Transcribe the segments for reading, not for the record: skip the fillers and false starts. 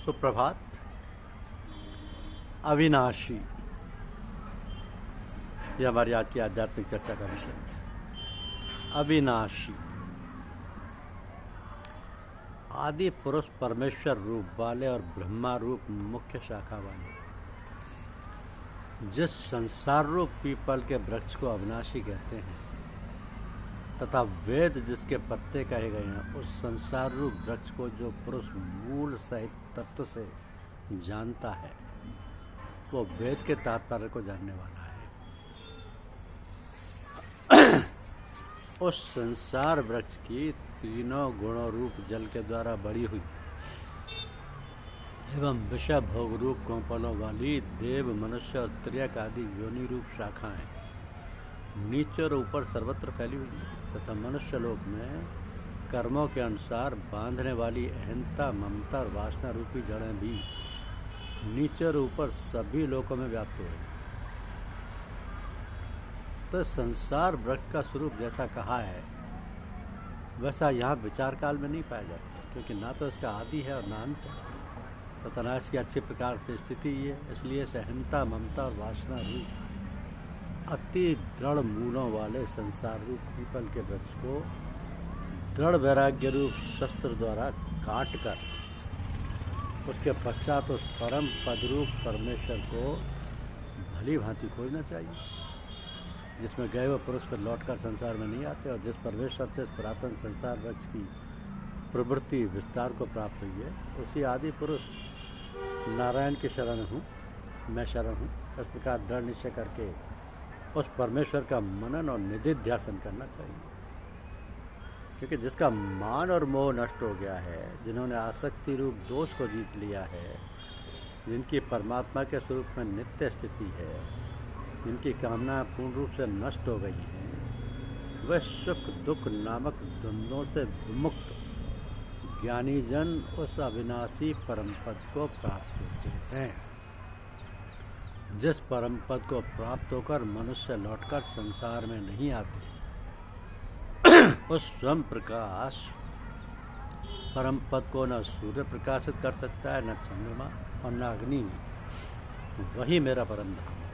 सुप्रभात। अविनाशी, यह हमारी आज की आध्यात्मिक चर्चा का विषय है। अविनाशी, आदि पुरुष परमेश्वर रूप वाले और ब्रह्मा रूप मुख्य शाखा वाले जिस संसार रूप पीपल के वृक्ष को अविनाशी कहते हैं तथा वेद जिसके पत्ते कहे गए हैं, उस संसार रूप वृक्ष को जो पुरुष मूल सहित तत्व से जानता है वो वेद के तात्पर्य को जानने वाला है। उस संसार वृक्ष की तीनों गुणों रूप जल के द्वारा बढ़ी हुई एवं विषय भोग रूप कोंपलों वाली देव, मनुष्य और त्रियक आदि योनि रूप शाखाएं नीचे और ऊपर सर्वत्र फैली हुई तथा मनुष्य लोक में कर्मों के अनुसार बांधने वाली अहंता, ममता और वासना रूपी जड़ें भी नीचे और ऊपर सभी लोकों में व्याप्त हो रही। तो संसार वृक्ष का स्वरूप जैसा कहा है वैसा यहाँ विचार काल में नहीं पाया जाता, क्योंकि ना तो इसका आदि है और ना अंत है तथा ना इसकी अच्छी प्रकार से स्थिति ही है। इसलिए सहनता, ममता और वासना रूप अति दृढ़ मूलों वाले संसार रूप पीपल के वृक्ष को दृढ़ वैराग्य रूप शस्त्र द्वारा काट कर उसके पश्चात उस परम पद रूप परमेश्वर को भली भांति खोजना चाहिए, जिसमें गए हुए पुरुष फिर लौटकर संसार में नहीं आते और जिस परमेश्वर से इस पुरातन संसार वृक्ष की प्रवृत्ति विस्तार को प्राप्त हुई है, उसी आदि पुरुष नारायण की शरण हूँ, मैं शरण हूँ, इस प्रकार दृढ़ निश्चय करके उस परमेश्वर का मनन और निधिध्यासन करना चाहिए। क्योंकि जिसका मान और मोह नष्ट हो गया है, जिन्होंने आसक्ति रूप दोष को जीत लिया है, जिनकी परमात्मा के स्वरूप में नित्य स्थिति है, जिनकी कामनाएं पूर्ण रूप से नष्ट हो गई हैं, वह सुख दुख नामक द्वंद्वों से विमुक्त ज्ञानी जन उस अविनाशी परम पद को प्राप्त होते हैं। जिस परम पद को प्राप्त होकर मनुष्य लौटकर संसार में नहीं आते, उस स्वयं प्रकाश परम पद को न सूर्य प्रकाशित कर सकता है, न चंद्रमा और न अग्नि। वही मेरा परम धाम है।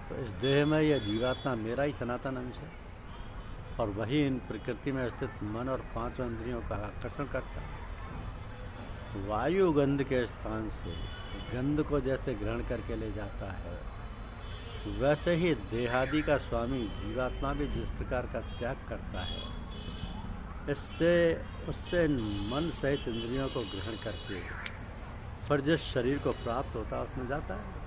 तो इस देह में यह जीवात्मा मेरा ही सनातन अंश है और वही इन प्रकृति में स्थित मन और पांचों इंद्रियों का आकर्षण करता है। वायु गंध के स्थान से गंध को जैसे ग्रहण करके ले जाता है, वैसे ही देहादि का स्वामी जीवात्मा भी जिस प्रकार का त्याग करता है, इससे उससे मन सहित इंद्रियों को ग्रहण करके पर जिस शरीर को प्राप्त होता है उसमें जाता है।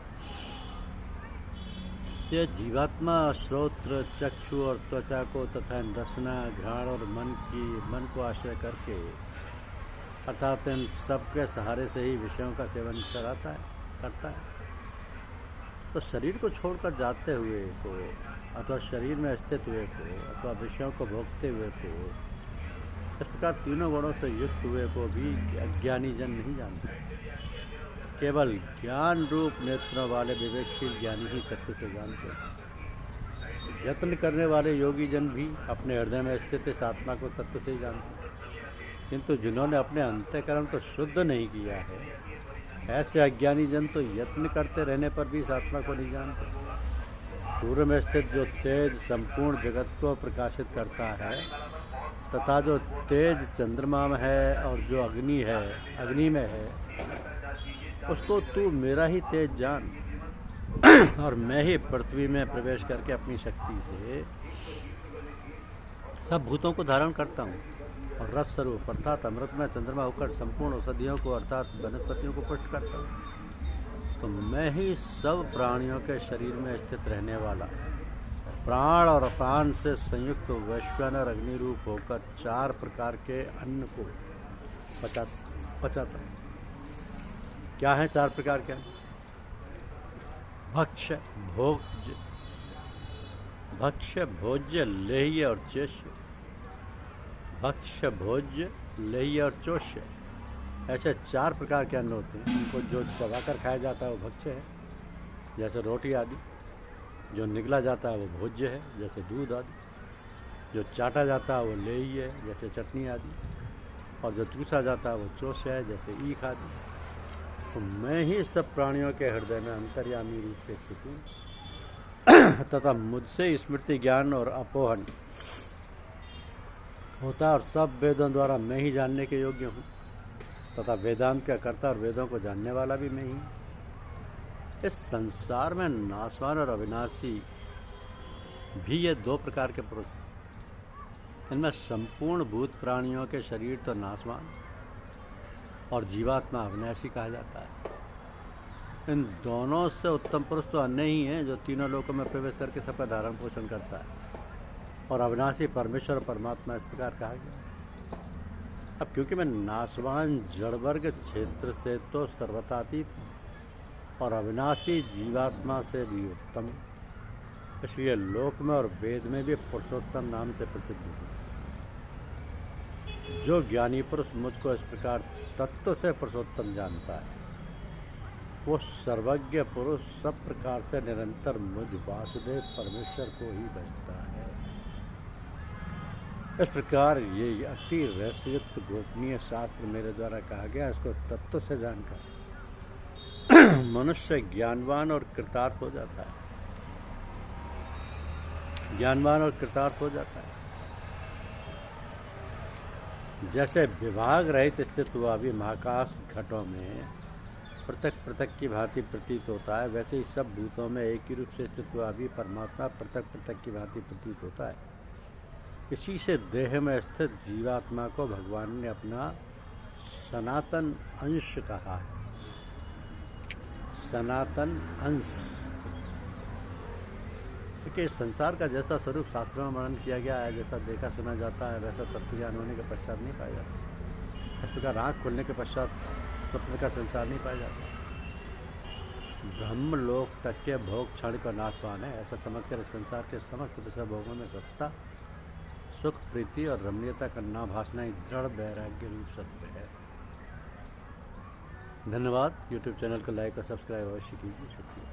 ये जीवात्मा श्रोत्र, चक्षु और त्वचा को तथा रसना, घ्राण और मन को आश्रय करके अर्थात इन सबके सहारे से ही विषयों का सेवन करता है। तो शरीर को छोड़कर जाते हुए को अथवा शरीर में स्थित हुए को अथवा विषयों को भोगते हुए को, इस प्रकार तीनों गुणों से युक्त हुए को भी अज्ञानी जन नहीं जानते। केवल ज्ञान रूप नेत्रों वाले विवेकशील ज्ञानी ही तत्व से जानते हैं। यत्न करने वाले योगी जन भी अपने हृदय में स्थित इस आत्मा को तत्व से ही जानते हैं, किंतु जिन्होंने अपने अंतःकरण को शुद्ध नहीं किया है, ऐसे अज्ञानी जन तो यत्न करते रहने पर भी इस आत्मा को नहीं जानते। सूर्य में स्थित जो तेज संपूर्ण जगत को प्रकाशित करता है तथा जो तेज चंद्रमा में है और जो अग्नि में है, उसको तू मेरा ही तेज जान और मैं ही पृथ्वी में प्रवेश करके अपनी शक्ति से सब भूतों को धारण करता हूँ और रस स्वरूप अर्थात अमृत में चंद्रमा होकर संपूर्ण औषधियों को अर्थात वनस्पतियों को पुष्ट करता हूँ। तो मैं ही सब प्राणियों के शरीर में स्थित रहने वाला प्राण और अपान से संयुक्त वैश्वानर अग्नि रूप होकर चार प्रकार के अन्न को पचाता हूँ। क्या है चार प्रकार के? भक्ष्य, भोज्य, लेह्य और चेष्य। भक्ष्य, भोज्य, लेह्य और चोष्य, ऐसे चार प्रकार के अन्न होते हैं। उनको जो चबाकर खाया जाता है वो भक्ष्य है, जैसे रोटी आदि। जो निगला जाता है वो भोज्य है, जैसे दूध आदि। जो चाटा जाता है वो लेह्य है, जैसे चटनी आदि। और जो चूसा जाता है वो चोष्य है, जैसे ईख आदि। तो मैं ही सब प्राणियों के हृदय में अंतर्यामी रूप से स्थित हूँ तथा मुझसे स्मृति ज्ञान और अपोहन होता है और सब वेदों द्वारा मैं ही जानने के योग्य हूँ तथा वेदांत का कर्ता और वेदों को जानने वाला भी मैं ही। इस संसार में नाशवान और अविनाशी भी ये दो प्रकार के पुरुष हैं। इनमें संपूर्ण भूत प्राणियों के शरीर तो नाशवान और जीवात्मा अविनाशी कहा जाता है। इन दोनों से उत्तम पुरुष तो अन्य ही हैं जो तीनों लोकों में प्रवेश करके सबका धारण पोषण करता है और अविनाशी परमेश्वर और परमात्मा इस प्रकार कहा गया। अब क्योंकि मैं नाशवान जड़ वर्ग क्षेत्र से तो सर्वतातीत हूँ और अविनाशी जीवात्मा से भी उत्तम, इसलिए लोक में और वेद में भी पुरुषोत्तम नाम से प्रसिद्ध हूँ। जो ज्ञानी पुरुष मुझको इस प्रकार तत्व से पुरुषोत्तम जानता है वो सर्वज्ञ पुरुष सब प्रकार से निरंतर मुझ वासुदेव परमेश्वर को ही भजता है। इस प्रकार ये अति रहस्ययुक्त गोपनीय शास्त्र मेरे द्वारा कहा गया। इसको तत्व से जानकर मनुष्य ज्ञानवान और कृतार्थ हो जाता है। ज्ञानवान और कृतार्थ हो जाता है। जैसे विभाग रहित स्थित हुआ भी महाकाश घटों में पृथक पृथक की भांति प्रतीत होता है, वैसे ही सब भूतों में एक ही रूप से स्थित हुआ भी परमात्मा पृथक पृथक की भांति प्रतीत होता है। इसी से देह में स्थित जीवात्मा को भगवान ने अपना सनातन अंश कहा है। सनातन अंश, क्योंकि इस संसार का जैसा स्वरूप शास्त्रों में वर्णन किया गया है, जैसा देखा सुना जाता है, वैसा तत्व ज्ञान होने के पश्चात नहीं पाया जाता। इस प्रकार आँख खोलने के पश्चात स्वप्न का संसार नहीं पाया जाता। ब्रह्मलोक तक के भोग क्षण का नाशवान है, ऐसा समझकर संसार के समस्त विषय भोगों में सत्ता, सुख, प्रीति और रमणीयता का ना भासना ही दृढ़ वैराग्य रूप शस्त्र है। धन्यवाद। YouTube चैनल को लाइक और सब्सक्राइब अवश्य कीजिए। शुक्रिया।